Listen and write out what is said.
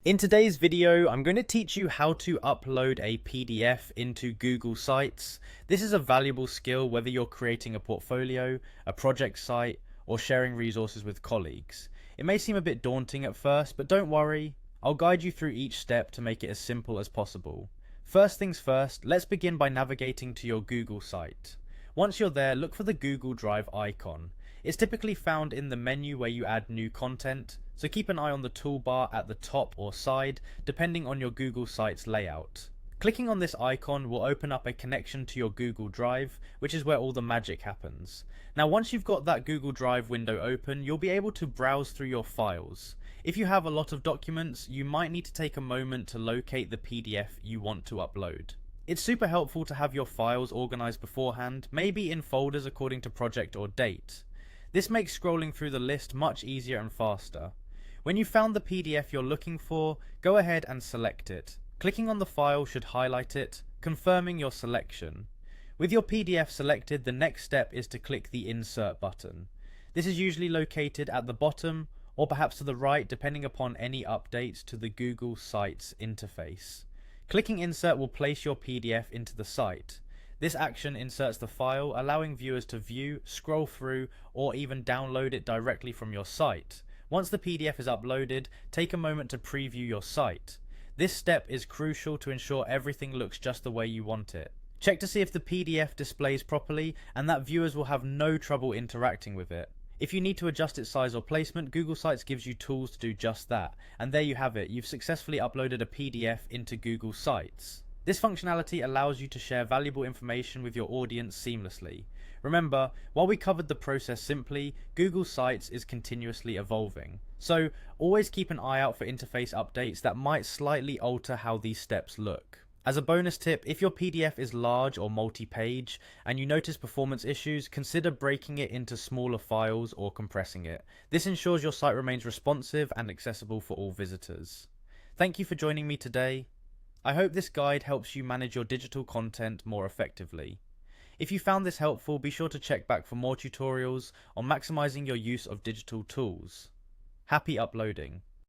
In today's video, I'm going to teach you how to upload a PDF into Google Sites. This is a valuable skill whether you're creating a portfolio, a project site, or sharing resources with colleagues. It may seem a bit daunting at first, but don't worry, I'll guide you through each step to make it as simple as possible. First things first, let's begin by navigating to your Google site. Once you're there, look for the Google Drive icon. It's typically found in the menu where you add new content, so keep an eye on the toolbar at the top or side, depending on your Google Sites layout. Clicking on this icon will open up a connection to your Google Drive, which is where all the magic happens. Now once you've got that Google Drive window open, you'll be able to browse through your files. If you have a lot of documents, you might need to take a moment to locate the PDF you want to upload. It's super helpful to have your files organized beforehand, maybe in folders according to project or date. This makes scrolling through the list much easier and faster. When you've found the PDF you're looking for, go ahead and select it. Clicking on the file should highlight it, confirming your selection. With your PDF selected, the next step is to click the Insert button. This is usually located at the bottom or perhaps to the right, depending upon any updates to the Google Sites interface. Clicking Insert will place your PDF into the site. This action inserts the file, allowing viewers to view, scroll through, or even download it directly from your site. Once the PDF is uploaded, take a moment to preview your site. This step is crucial to ensure everything looks just the way you want it. Check to see if the PDF displays properly and that viewers will have no trouble interacting with it. If you need to adjust its size or placement, Google Sites gives you tools to do just that. And there you have it, you've successfully uploaded a PDF into Google Sites. This functionality allows you to share valuable information with your audience seamlessly. Remember, while we covered the process simply, Google Sites is continuously evolving. So always keep an eye out for interface updates that might slightly alter how these steps look. As a bonus tip, if your PDF is large or multi-page and you notice performance issues, consider breaking it into smaller files or compressing it. This ensures your site remains responsive and accessible for all visitors. Thank you for joining me today. I hope this guide helps you manage your digital content more effectively. If you found this helpful, be sure to check back for more tutorials on maximizing your use of digital tools. Happy uploading!